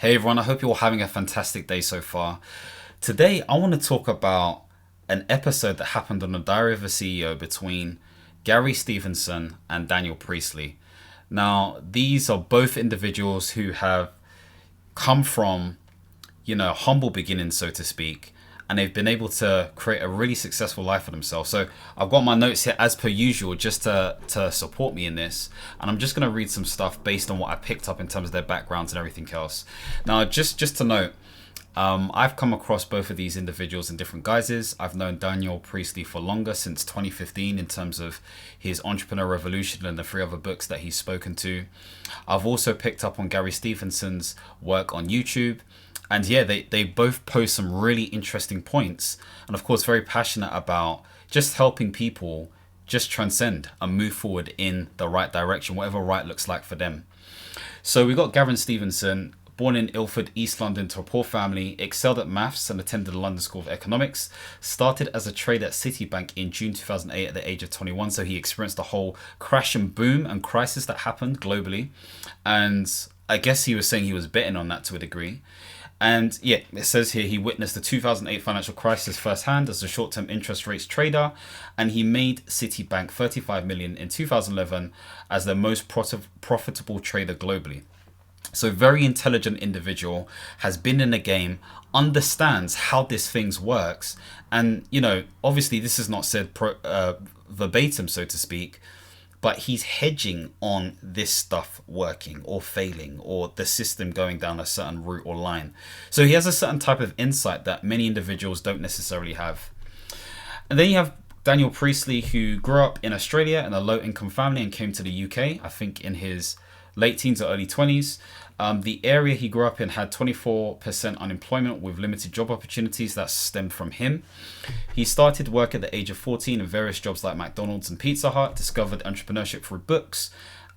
Hey everyone, I hope you're all having a fantastic day so far. Today, I want to talk about an episode that happened on the Diary of a CEO between Gary Stevenson and Daniel Priestley. Now, these are both individuals who have come from, humble beginnings, so to speak, and they've been able to create a really successful life for themselves. So I've got my notes here as per usual just to support me in this. And I'm just going to read some stuff based on what I picked up in terms of their backgrounds and everything else. Now, just to note, I've come across both of these individuals in different guises. I've known Daniel Priestley for longer, since 2015, in terms of his Entrepreneur Revolution and the three other books that he's spoken to. I've also picked up on Gary Stevenson's work on YouTube. And yeah, they both post some really interesting points. And of course, very passionate about just helping people just transcend and move forward in the right direction, whatever right looks like for them. So we got Gavin Stevenson, born in Ilford, East London, to a poor family, excelled at maths and attended the London School of Economics, started as a trader at Citibank in June 2008 at the age of 21. So he experienced the whole crash and boom and crisis that happened globally. And I guess he was saying he was betting on that to a degree. And yeah, it says here he witnessed the 2008 financial crisis firsthand as a short-term interest rates trader, and he made Citibank 35 million in 2011 as their most profitable trader globally. So very intelligent individual, has been in the game, understands how this thing works, and obviously this is not said verbatim, so to speak, but he's hedging on this stuff working or failing, or the system going down a certain route or line. So he has a certain type of insight that many individuals don't necessarily have. And then you have Daniel Priestley, who grew up in Australia in a low-income family and came to the UK, I think in his late teens or early 20s. The area he grew up in had 24% unemployment with limited job opportunities that stemmed from him. He started work at the age of 14 in various jobs like McDonald's and Pizza Hut, discovered entrepreneurship through books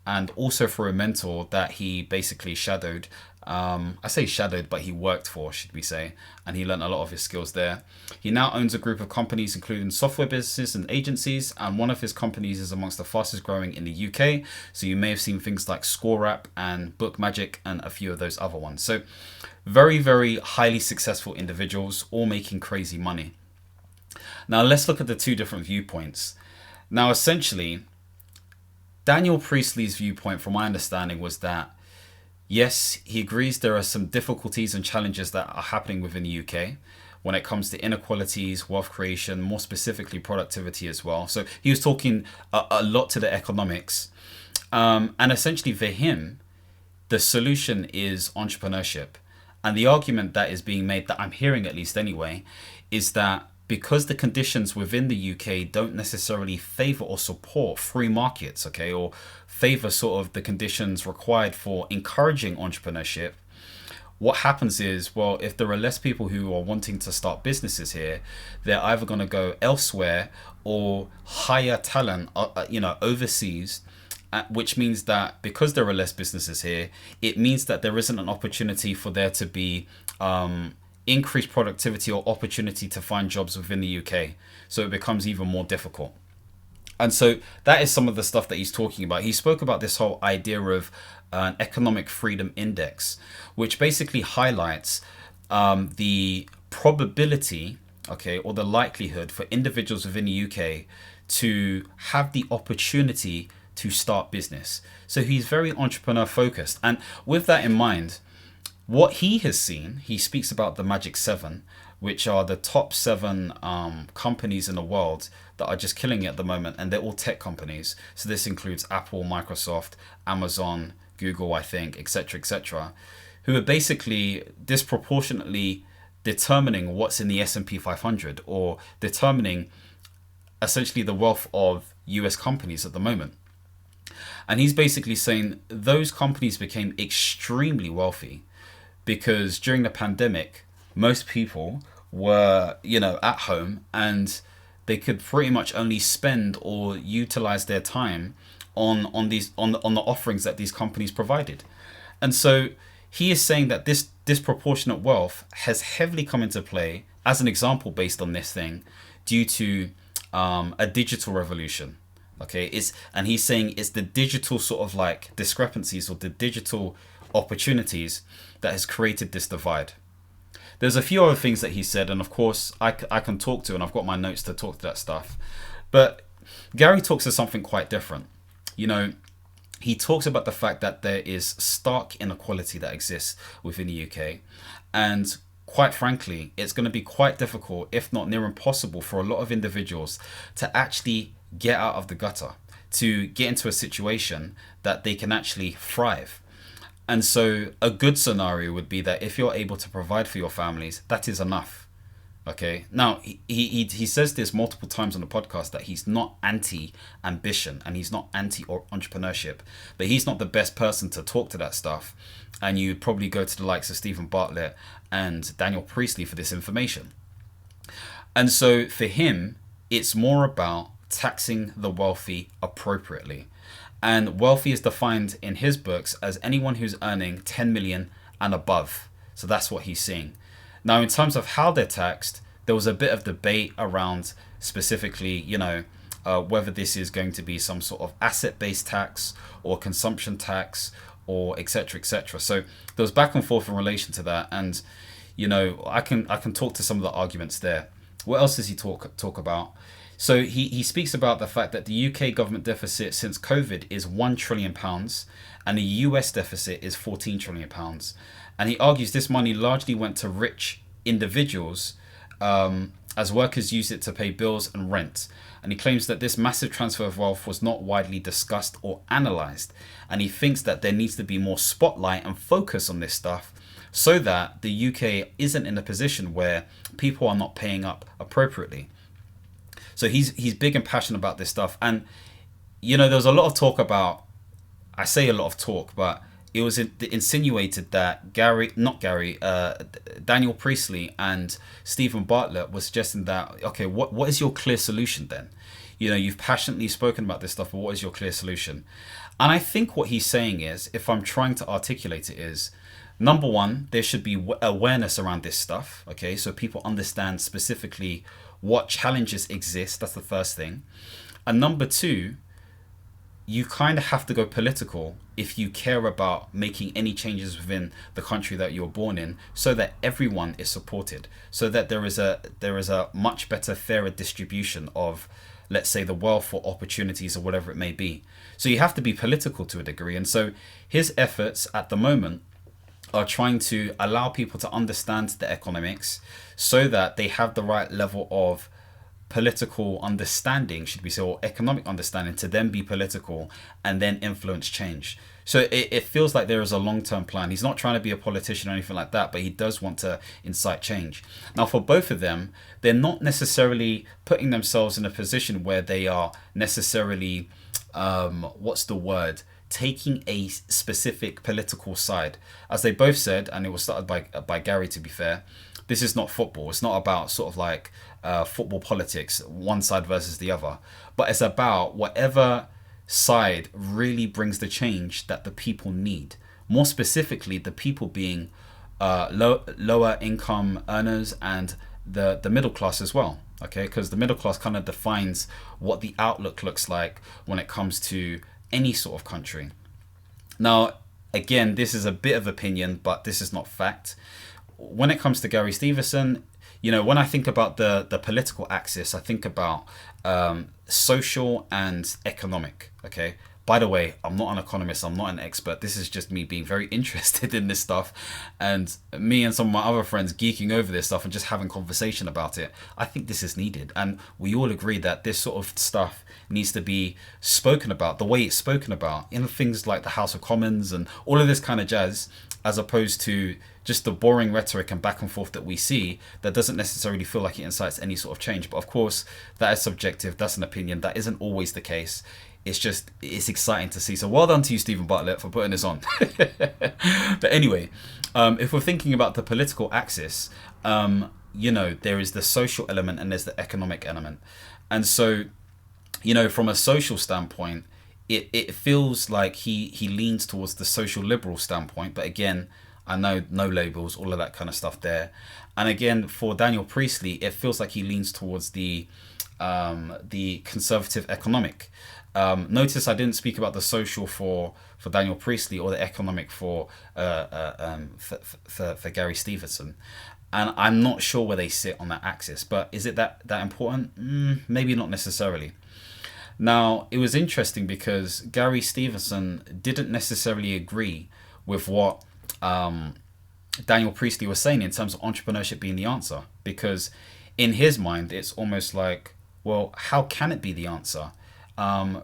and also through a mentor that he basically shadowed. I say shadowed, but he worked for, should we say, and he learned a lot of his skills there. He now owns a group of companies, including software businesses and agencies, and one of his companies is amongst the fastest growing in the UK. So you may have seen things like ScoreApp and Bookmagic and a few of those other ones. So very, very highly successful individuals, all making crazy money. Now let's look at the two different viewpoints. Now, essentially, Daniel Priestley's viewpoint, from my understanding, was that yes, he agrees there are some difficulties and challenges that are happening within the UK when it comes to inequalities, wealth creation, more specifically productivity as well. So he was talking a lot to the economics. And essentially for him, the solution is entrepreneurship. And the argument that is being made, that I'm hearing at least anyway, is that because the conditions within the UK don't necessarily favor or support free markets, okay, or favor sort of the conditions required for encouraging entrepreneurship, what happens is, well, if there are less people who are wanting to start businesses here, they're either going to go elsewhere or hire talent, overseas, which means that because there are less businesses here, it means that there isn't an opportunity for there to be increased productivity or opportunity to find jobs within the UK. So it becomes even more difficult. And so that is some of the stuff that he's talking about. He spoke about this whole idea of an economic freedom index, which basically highlights the probability, okay, or the likelihood for individuals within the UK to have the opportunity to start business. So he's very entrepreneur focused. And with that in mind, what he has seen, he speaks about the Magic 7, which are the top 7 companies in the world that are just killing it at the moment. And they're all tech companies. So this includes Apple, Microsoft, Amazon, Google, I think, etc., etc., who are basically disproportionately determining what's in the S&P 500, or determining essentially the wealth of US companies at the moment. And he's basically saying those companies became extremely wealthy because during the pandemic, most people were, at home, and they could pretty much only spend or utilize their time on the offerings that these companies provided. And so he is saying that this disproportionate wealth has heavily come into play, as an example based on this thing, due to a digital revolution. Okay, and he's saying it's the digital sort of like discrepancies, or the digital opportunities that has created this divide. There's a few other things that he said, and of course I can talk to, and I've got my notes to talk to that stuff. But Gary talks to something quite different. He talks about the fact that there is stark inequality that exists within the UK, and quite frankly, it's going to be quite difficult, if not near impossible, for a lot of individuals to actually get out of the gutter, to get into a situation that they can actually thrive. And so a good scenario would be that if you're able to provide for your families, that is enough. Okay. Now, he says this multiple times on the podcast that he's not anti-ambition and he's not anti-entrepreneurship, but he's not the best person to talk to that stuff. And you'd probably go to the likes of Stephen Bartlett and Daniel Priestley for this information. And so for him, it's more about taxing the wealthy appropriately. And wealthy is defined in his books as anyone who's earning 10 million and above. So that's what he's seeing. Now, in terms of how they're taxed, there was a bit of debate around specifically, whether this is going to be some sort of asset-based tax or consumption tax or etc., etc. So there was back and forth in relation to that. And, I can talk to some of the arguments there. What else does he talk about? So he speaks about the fact that the UK government deficit since COVID is £1 trillion and the US deficit is £14 trillion. And he argues this money largely went to rich individuals as workers used it to pay bills and rent. And he claims that this massive transfer of wealth was not widely discussed or analysed. And he thinks that there needs to be more spotlight and focus on this stuff so that the UK isn't in a position where people are not paying up appropriately. So he's big and passionate about this stuff. And, there was a lot of talk about, I say a lot of talk, but it was insinuated that Daniel Priestley and Stephen Bartlett were suggesting that, okay, what is your clear solution then? You've passionately spoken about this stuff, but what is your clear solution? And I think what he's saying is, if I'm trying to articulate it, is number one, there should be awareness around this stuff. Okay, so people understand specifically what challenges exist. That's the first thing. And number two, you kind of have to go political if you care about making any changes within the country that you're born in, so that everyone is supported, so that there is a much better, fairer distribution of, let's say, the wealth or opportunities or whatever it may be. So you have to be political to a degree. And so his efforts at the moment are trying to allow people to understand the economics so that they have the right level of political understanding, should we say, or economic understanding, to then be political and then influence change. So it feels like there is a long-term plan. He's not trying to be a politician or anything like that, but he does want to incite change. Now, for both of them, they're not necessarily putting themselves in a position where they are necessarily, taking a specific political side. As they both said, and it was started by Gary, to be fair, this is not football. It's not about sort of like football politics, one side versus the other, but it's about whatever side really brings the change that the people need. More specifically, the people being lower income earners and the middle class as well. Okay, because the middle class kind of defines what the outlook looks like when it comes to any sort of country. Now, again, this is a bit of opinion, but this is not fact. When it comes to Gary Stevenson, when I think about the political axis, I think about social and economic. Okay. By the way, I'm not an economist. I'm not an expert. This is just me being very interested in this stuff, and me and some of my other friends geeking over this stuff and just having conversation about it. I think this is needed, and we all agree that this sort of stuff needs to be spoken about the way it's spoken about in things like the House of Commons and all of this kind of jazz, as opposed to just the boring rhetoric and back and forth that we see that doesn't necessarily feel like it incites any sort of change. But of course, that is subjective. That's an opinion. That isn't always the case. It's exciting to see. So well done to you, Stephen Bartlett, for putting this on. But anyway, if we're thinking about the political axis, there is the social element and there's the economic element. And so, from a social standpoint, it feels like he leans towards the social liberal standpoint. But again, I know no labels, all of that kind of stuff there. And again, for Daniel Priestley, it feels like he leans towards the the conservative economic. Notice I didn't speak about the social for Daniel Priestley or the economic for Gary Stevenson. And I'm not sure where they sit on that axis, but is it that important? Maybe not necessarily. Now, it was interesting because Gary Stevenson didn't necessarily agree with what Daniel Priestley was saying in terms of entrepreneurship being the answer. Because in his mind, it's almost like, well, how can it be the answer?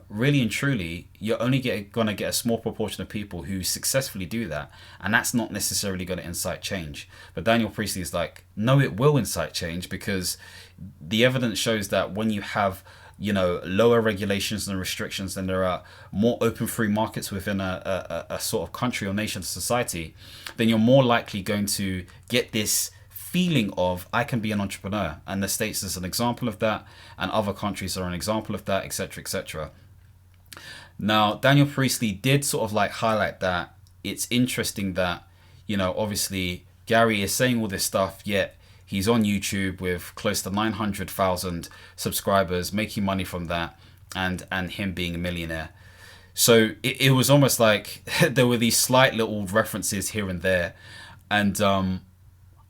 Really and truly, you're only going to get a small proportion of people who successfully do that. And that's not necessarily going to incite change. But Daniel Priestley is like, no, it will incite change, because the evidence shows that when you have lower regulations and restrictions, then there are more open free markets within a sort of country or nation society, then you're more likely going to get this feeling of, I can be an entrepreneur. And the States is an example of that, and other countries are an example of that, etc., etc. Now, Daniel Priestley did sort of like highlight that it's interesting that, obviously Gary is saying all this stuff, yet he's on YouTube with close to 900,000 subscribers, making money from that, and him being a millionaire. So it was almost like there were these slight little references here and there. And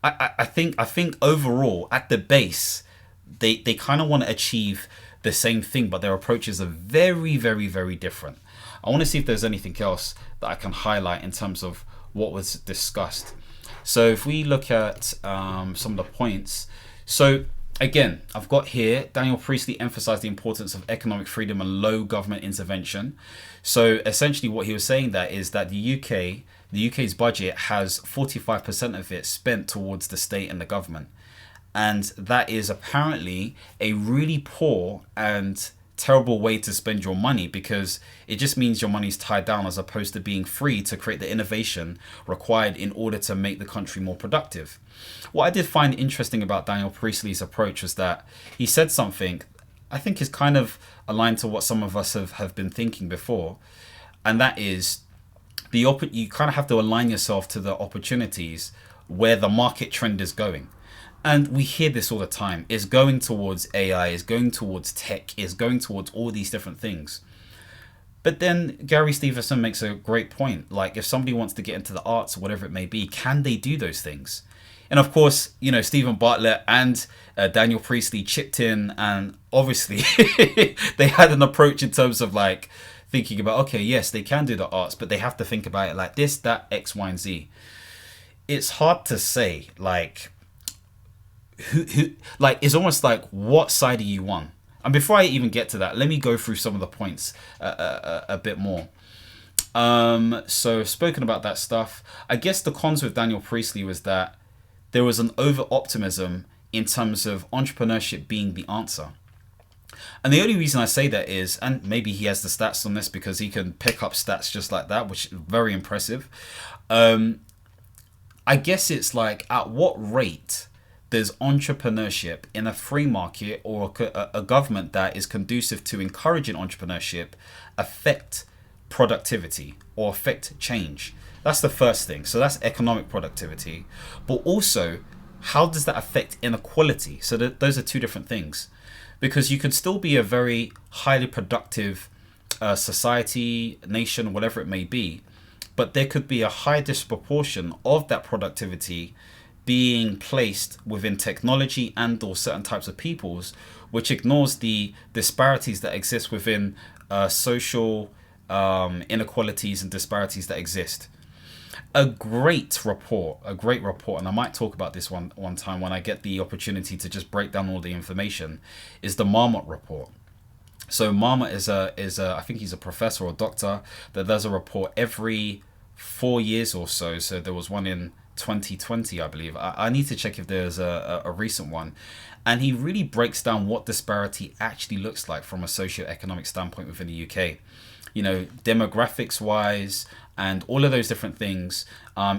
I think overall, at the base, they kind of want to achieve the same thing, but their approaches are very, very, very different. I want to see if there's anything else that I can highlight in terms of what was discussed. So if we look at some of the points. So again, I've got here, Daniel Priestley emphasized the importance of economic freedom and low government intervention. So essentially what he was saying there is that the UK's budget has 45% of it spent towards the state and the government. And that is apparently a really poor and terrible way to spend your money, because it just means your money's tied down as opposed to being free to create the innovation required in order to make the country more productive. What I did find interesting about Daniel Priestley's approach was that he said something I think is kind of aligned to what some of us have been thinking before, and that is you kind of have to align yourself to the opportunities where the market trend is going. And we hear this all the time. It's going towards AI, it's going towards tech, it's going towards all these different things. But then Gary Stevenson makes a great point. Like, if somebody wants to get into the arts or whatever it may be, can they do those things? And of course, Stephen Bartlett and Daniel Priestley chipped in, and obviously they had an approach in terms of like thinking about, okay, yes, they can do the arts, but they have to think about it like this, that, X, Y, and Z. It's hard to say, like, who like, it's almost like, what side are you on? And before I even get to that, let me go through some of the points a bit more. So spoken about that stuff, I guess the cons with Daniel Priestley was that there was an over optimism in terms of entrepreneurship being the answer. And the only reason I say that is, and maybe he has the stats on this because he can pick up stats just like that, which is very impressive. I guess it's like, at what rate does entrepreneurship in a free market or a government that is conducive to encouraging entrepreneurship affect productivity or affect change? That's the first thing. So that's economic productivity. But also, how does that affect inequality? So those are two different things. Because you can still be a very highly productive society, nation, whatever it may be, but there could be a high disproportion of that productivity being placed within technology and or certain types of peoples, which ignores the disparities that exist within social inequalities and disparities that exist. A great report, and I might talk about this one time when I get the opportunity to just break down all the information, is the Marmot report. So Marmot is I think he's a professor or doctor that does a report every 4 years or so. So there was one in 2020, I believe. I need to check if there's a recent one. And he really breaks down what disparity actually looks like from a socio-economic standpoint within the UK. Demographics wise, and all of those different things,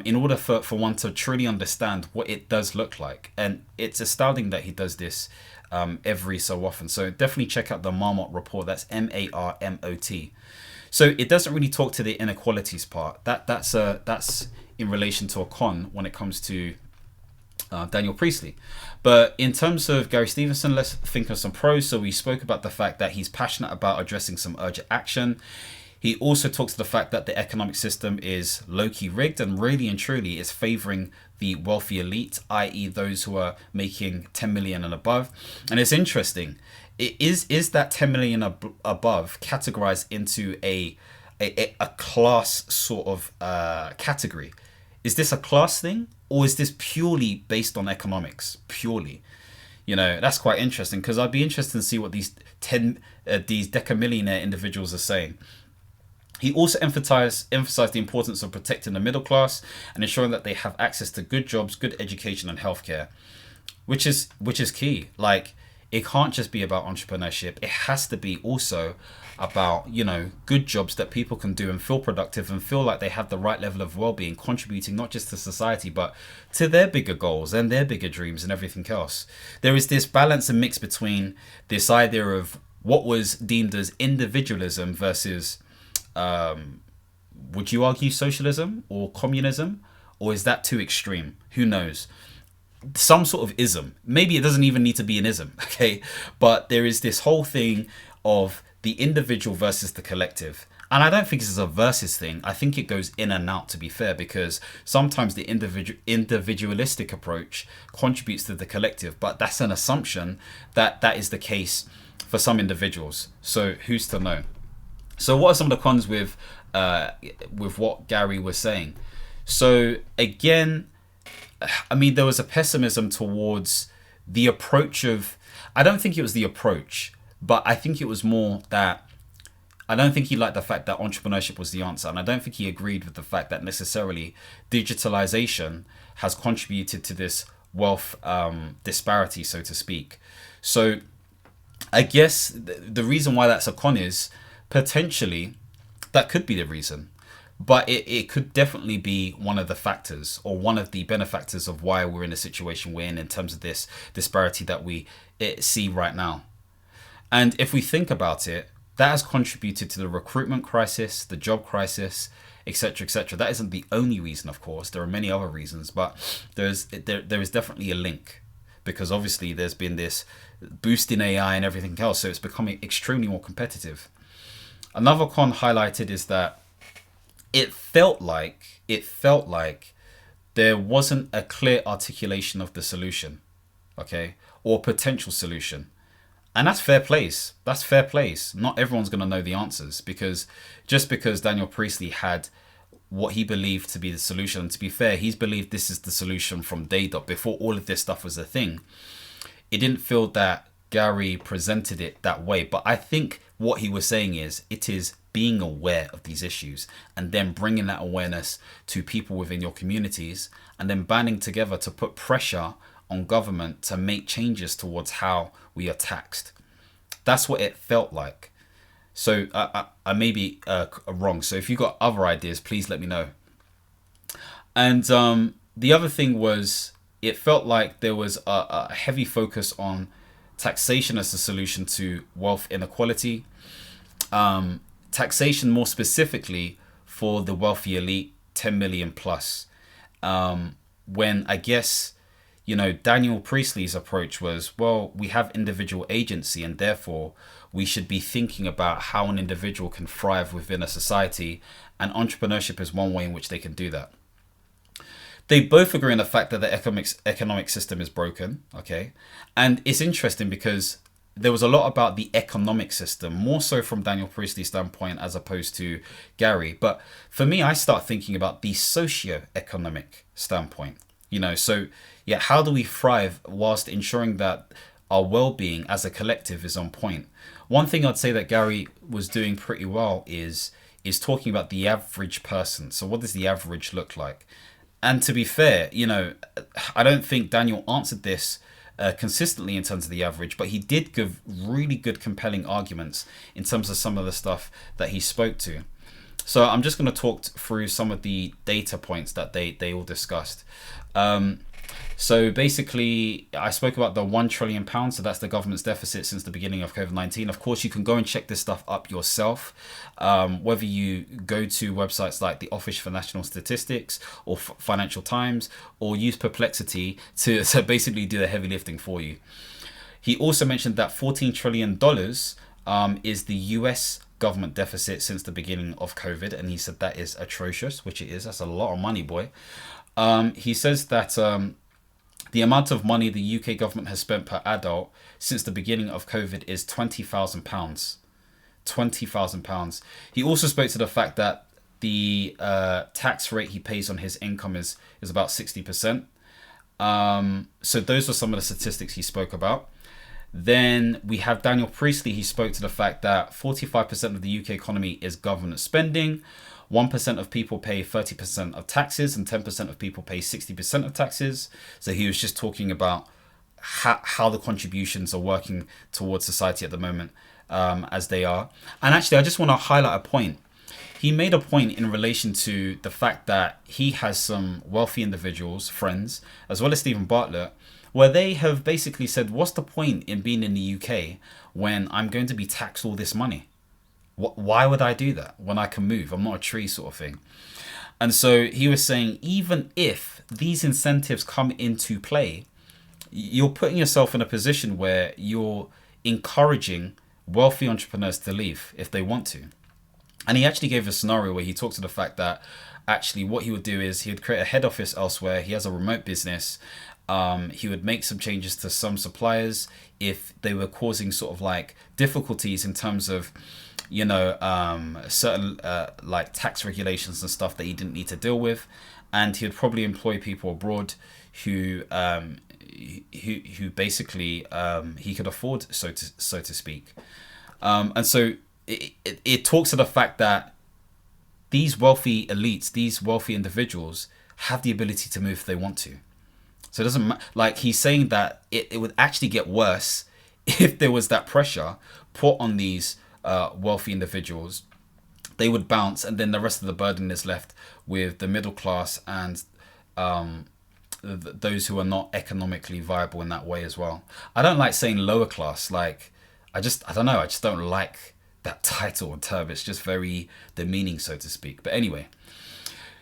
in order for one to truly understand what it does look like. And it's astounding that he does this every so often. So definitely check out the Marmot report. That's MARMOT. So it doesn't really talk to the inequalities part. That's in relation to a con when it comes to Daniel Priestley. But in terms of Gary Stevenson, let's think of some pros. So we spoke about the fact that he's passionate about addressing some urgent action. He also talks to the fact that the economic system is low-key rigged and really and truly is favoring the wealthy elite, i.e. those who are making 10 million and above. And it's interesting. Is that 10 million above categorized into a class sort of category? Is this a class thing, or is this purely based on economics? Purely, that's quite interesting, because I'd be interested to see what these decamillionaire individuals are saying. He also emphasized the importance of protecting the middle class and ensuring that they have access to good jobs, good education, and healthcare, which is key. Like, it can't just be about entrepreneurship. It has to be also about, good jobs that people can do and feel productive and feel like they have the right level of well-being, contributing not just to society, but to their bigger goals and their bigger dreams and everything else. There is this balance and mix between this idea of what was deemed as individualism versus, would you argue, socialism or communism? Or is that too extreme? Who knows? Some sort of ism. Maybe it doesn't even need to be an ism, okay? But there is this whole thing of the individual versus the collective. And I don't think this is a versus thing. I think it goes in and out, to be fair, because sometimes the individualistic approach contributes to the collective, but that's an assumption that that is the case for some individuals. So who's to know? So what are some of the cons with what Gary was saying? So again, I mean, there was a pessimism towards the approach of, I don't think it was the approach, but I think it was more that I don't think he liked the fact that entrepreneurship was the answer. And I don't think he agreed with the fact that necessarily digitalization has contributed to this wealth disparity, so to speak. So I guess the reason why that's a con is potentially that could be the reason. But it could definitely be one of the factors or one of the benefactors of why we're in the situation we're in terms of this disparity that we see right now. And if we think about it, that has contributed to the recruitment crisis, the job crisis, etc., etc. That isn't the only reason, of course. There are many other reasons, but there is definitely a link, because obviously there's been this boost in AI and everything else, so it's becoming extremely more competitive. Another con highlighted is that it felt like there wasn't a clear articulation of the solution, okay, or potential solution. And that's fair place. That's fair place. Not everyone's going to know the answers, because just because Daniel Priestley had what he believed to be the solution, and to be fair, he's believed this is the solution from day dot, before all of this stuff was a thing, it didn't feel that Gary presented it that way. But I think what he was saying is it is being aware of these issues and then bringing that awareness to people within your communities, and then banding together to put pressure on government to make changes towards how we are taxed. That's what it felt like. So I may be wrong. So if you've got other ideas, please let me know. And the other thing was, it felt like there was a heavy focus on taxation as a solution to wealth inequality. Taxation more specifically for the wealthy elite, 10 million plus. When I guess, Daniel Priestley's approach was, well, we have individual agency, and therefore we should be thinking about how an individual can thrive within a society, and entrepreneurship is one way in which they can do that. They both agree on the fact that the economic system is broken, okay? And it's interesting because there was a lot about the economic system, more so from Daniel Priestley's standpoint as opposed to Gary. But for me, I start thinking about the socio-economic standpoint. So yeah, how do we thrive whilst ensuring that our well-being as a collective is on point? One thing I'd say that Gary was doing pretty well is talking about the average person. So what does the average look like? And to be fair, I don't think Daniel answered this consistently in terms of the average, but he did give really good, compelling arguments in terms of some of the stuff that he spoke to. So I'm just going to talk through some of the data points that they all discussed. So basically, I spoke about the £1 trillion. So that's the government's deficit since the beginning of COVID-19. Of course, you can go and check this stuff up yourself. Whether you go to websites like the Office for National Statistics or Financial Times, or use Perplexity to basically do the heavy lifting for you. He also mentioned that $14 trillion is the US government deficit since the beginning of COVID. And he said that is atrocious, which it is. That's a lot of money, boy. He says that the amount of money the UK government has spent per adult since the beginning of COVID is £20,000. £20,000. He also spoke to the fact that the tax rate he pays on his income is about 60%. So those are some of the statistics he spoke about. Then we have Daniel Priestley. He spoke to the fact that 45% of the UK economy is government spending. 1% of people pay 30% of taxes and 10% of people pay 60% of taxes. So he was just talking about how the contributions are working towards society at the moment, as they are. And actually, I just want to highlight a point. He made a point in relation to the fact that he has some wealthy individuals, friends, as well as Stephen Bartlett, where they have basically said, what's the point in being in the UK when I'm going to be taxed all this money? Why would I do that when I can move? I'm not a tree, sort of thing. And so he was saying, even if these incentives come into play, you're putting yourself in a position where you're encouraging wealthy entrepreneurs to leave if they want to. And he actually gave a scenario where he talked to the fact that actually what he would do is he would create a head office elsewhere. He has a remote business. He would make some changes to some suppliers if they were causing sort of like difficulties in terms of, certain like tax regulations and stuff that he didn't need to deal with. And he would probably employ people abroad who basically he could afford, so to speak. And so it talks to the fact that these wealthy elites, these wealthy individuals have the ability to move if they want to. So it doesn't like he's saying that it would actually get worse if there was that pressure put on these wealthy individuals. They would bounce, and then the rest of the burden is left with the middle class and those who are not economically viable in that way as well. I don't like saying lower class. Like I don't know. I just don't like that title or term. It's just very demeaning, so to speak. But anyway.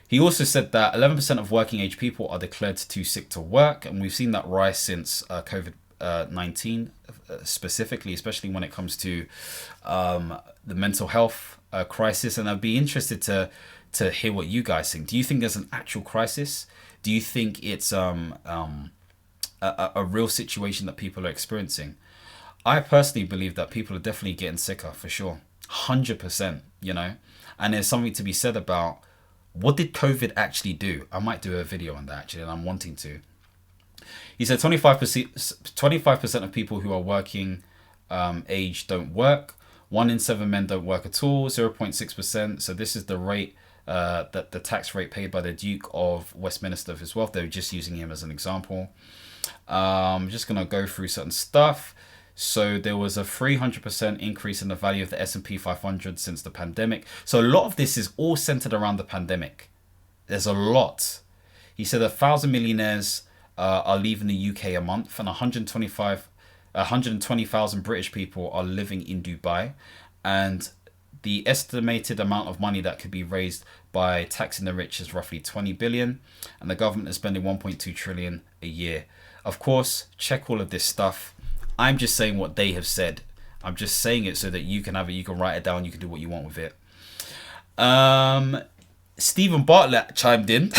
He also said that 11% of working age people are declared too sick to work. And we've seen that rise since COVID-19 specifically, especially when it comes to the mental health crisis. And I'd be interested to hear what you guys think. Do you think there's an actual crisis? Do you think it's a real situation that people are experiencing? I personally believe that people are definitely getting sicker, for sure. 100%, And there's something to be said about, what did COVID actually do? I might do a video on that actually, and I'm wanting to. He said 25% of people who are working age don't work. 1 in 7 men don't work at all. 0.6%. So this is the rate that the tax rate paid by the Duke of Westminster of his wealth. They're just using him as an example. I'm just gonna go through certain stuff. So there was a 300% increase in the value of the S&P 500 since the pandemic. So a lot of this is all centered around the pandemic. There's a lot. He said 1,000 millionaires are leaving the UK a month, and 120,000 British people are living in Dubai. And the estimated amount of money that could be raised by taxing the rich is roughly 20 billion. And the government is spending 1.2 trillion a year. Of course, check all of this stuff. I'm just saying what they have said. I'm just saying it so that you can have it, you can write it down, you can do what you want with it. Stephen Bartlett chimed in.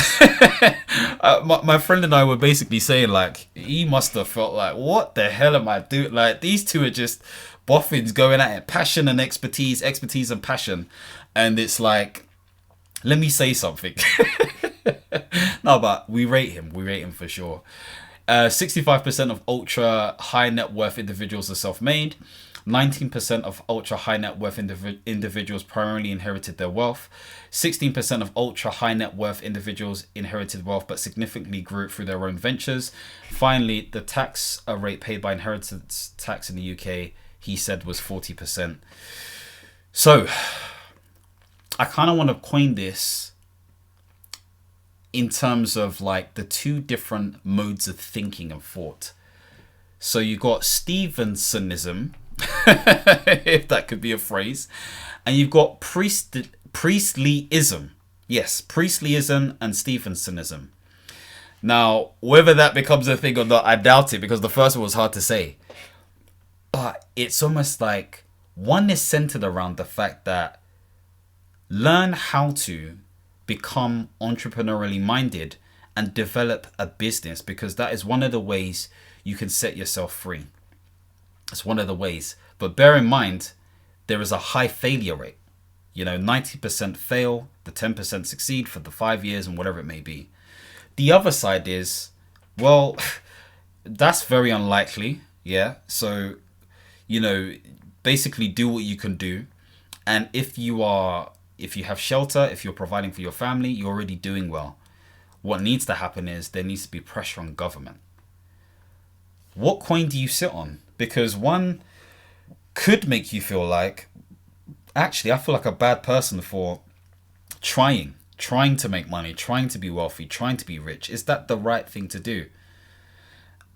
My friend and I were basically saying, like, he must have felt like, what the hell am I doing? Like, these two are just boffins going at it. Passion and expertise and passion. And it's like, let me say something. No, but we rate him. We rate him for sure. 65% of ultra high net worth individuals are self-made. 19% of ultra high net worth individuals primarily inherited their wealth. 16% of ultra high net worth individuals inherited wealth but significantly grew it through their own ventures. Finally, the tax rate paid by inheritance tax in the UK, he said, was 40%. So I kind of want to coin this in terms of like the two different modes of thinking and thought. So you got Stevensonism, if that could be a phrase, and you've got Priestleyism. Yes, Priestleyism and Stevensonism. Now, whether that becomes a thing or not, I doubt it, because the first one was hard to say. But it's almost like one is centered around the fact that learn how to become entrepreneurially minded and develop a business, because that is one of the ways you can set yourself free. It's one of the ways. But bear in mind, there is a high failure rate. 90% fail, the 10% succeed for the 5 years and whatever it may be. The other side is, well, that's very unlikely. Yeah. So, basically do what you can do. And if you have shelter, if you're providing for your family, you're already doing well. What needs to happen is there needs to be pressure on government. What coin do you sit on? Because one could make you feel like, actually, I feel like a bad person for trying to make money, trying to be wealthy, trying to be rich. Is that the right thing to do?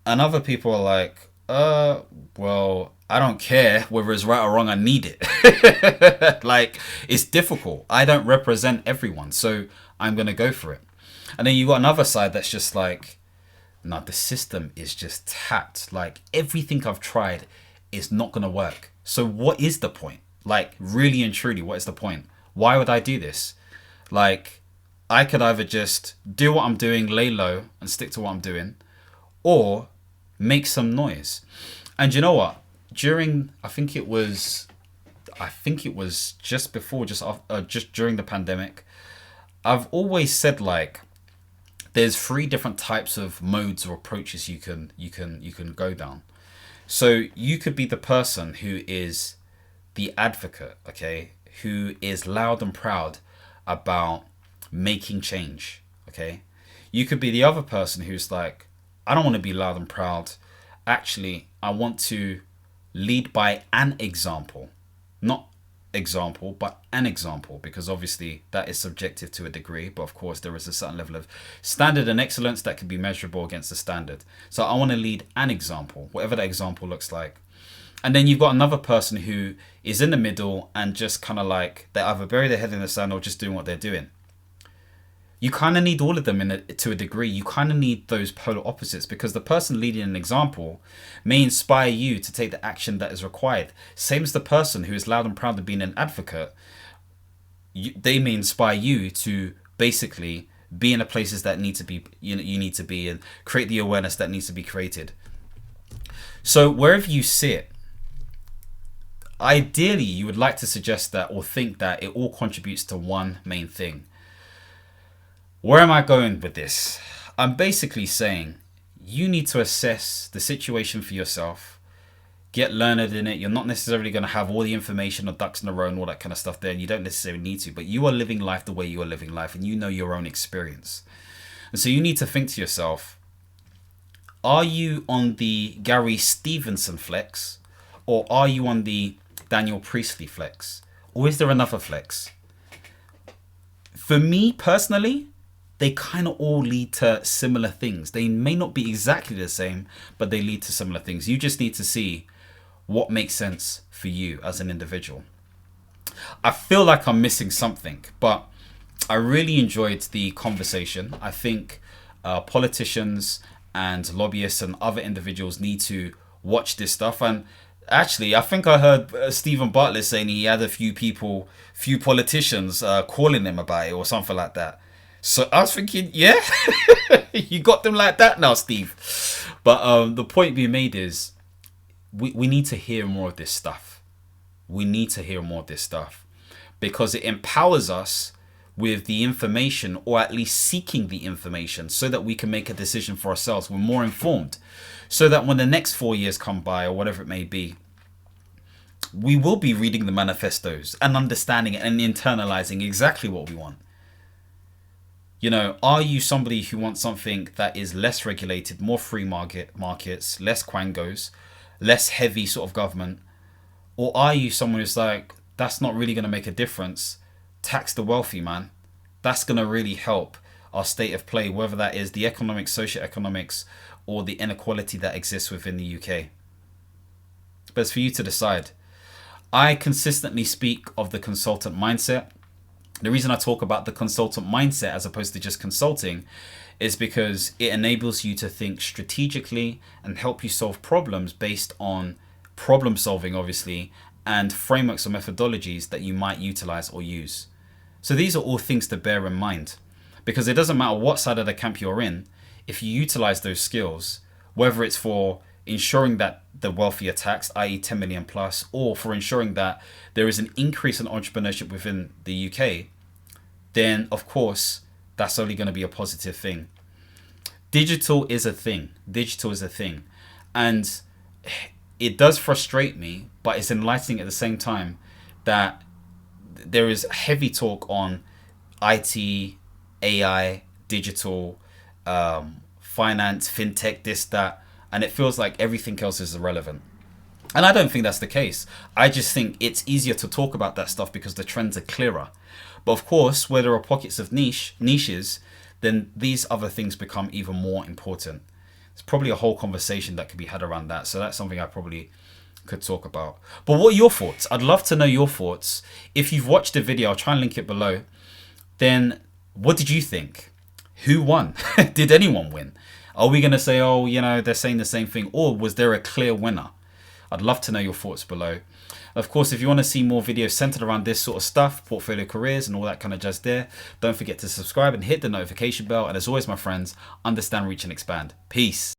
And other people are like, well, I don't care whether it's right or wrong. I need it. Like, it's difficult. I don't represent everyone, so I'm going to go for it. And then you got another side that's just like, no, the system is just tapped. Like, everything I've tried is not going to work. So what is the point? Like, really and truly, what is the point? Why would I do this? Like, I could either just do what I'm doing, lay low and stick to what I'm doing, or make some noise. And you know what? I think it was just during the pandemic, I've always said, like, there's 3 different types of modes or approaches you can go down. So you could be the person who is the advocate, okay, who is loud and proud about making change, okay. You could be the other person who's like, I don't want to be loud and proud. Actually, I want to lead by an example. Not example, but an example, because obviously that is subjective to a degree, but of course there is a certain level of standard and excellence that can be measurable against the standard. So I want to lead an example, whatever that example looks like. And then you've got another person who is in the middle and just kind of like, they either bury their head in the sand or just doing what they're doing. You kind of need all of them to a degree. You kind of need those polar opposites, because the person leading an example may inspire you to take the action that is required. Same as the person who is loud and proud of being an advocate. They may inspire you to basically be in the places that need to be, you need to be, and create the awareness that needs to be created. So wherever you sit, ideally you would like to suggest that, or think that, it all contributes to one main thing. Where am I going with this? I'm basically saying you need to assess the situation for yourself, get learned in it. You're not necessarily going to have all the information or ducks in a row and all that kind of stuff there, and you don't necessarily need to, but you are living life the way you are living life, and you know your own experience. And so you need to think to yourself, are you on the Gary Stevenson flex, or are you on the Daniel Priestley flex, or is there another flex? For me personally, they kind of all lead to similar things. They may not be exactly the same, but they lead to similar things. You just need to see what makes sense for you as an individual. I feel like I'm missing something, but I really enjoyed the conversation. I think politicians and lobbyists and other individuals need to watch this stuff. And actually, I think I heard Stephen Bartlett saying he had a few politicians calling him about it or something like that. So I was thinking, yeah, you got them like that now, Steve. But the point being made is we need to hear more of this stuff. We need to hear more of this stuff because it empowers us with the information, or at least seeking the information, so that we can make a decision for ourselves. We're more informed, so that when the next 4 years come by, or whatever it may be, we will be reading the manifestos and understanding it and internalizing exactly what we want. You know, are you somebody who wants something that is less regulated, more free markets, less quangos, less heavy sort of government? Or are you someone who's like, that's not really going to make a difference? Tax the wealthy, man. That's going to really help our state of play, whether that is the economics, socioeconomics, or the inequality that exists within the UK. But it's for you to decide. I consistently speak of the consultant mindset. The reason I talk about the consultant mindset as opposed to just consulting is because it enables you to think strategically and help you solve problems based on problem solving, obviously, and frameworks or methodologies that you might utilize or use. So these are all things to bear in mind, because it doesn't matter what side of the camp you're in, if you utilize those skills, whether it's for ensuring that the wealthy are taxed, i.e. 10 million plus, or for ensuring that there is an increase in entrepreneurship within the UK, then of course, that's only going to be a positive thing. Digital is a thing. Digital is a thing. And it does frustrate me, but it's enlightening at the same time that there is heavy talk on IT, AI, digital, finance, fintech, this, that, and it feels like everything else is irrelevant. And I don't think that's the case. I just think it's easier to talk about that stuff because the trends are clearer. But of course, where there are pockets of niches, then these other things become even more important. It's probably a whole conversation that could be had around that. So that's something I probably could talk about. But what are your thoughts? I'd love to know your thoughts. If you've watched the video, I'll try and link it below. Then what did you think? Who won? Did anyone win? Are we going to say, oh, they're saying the same thing? Or was there a clear winner? I'd love to know your thoughts below. Of course, if you want to see more videos centered around this sort of stuff, portfolio careers and all that kind of jazz there, don't forget to subscribe and hit the notification bell. And as always, my friends, understand, reach and expand. Peace.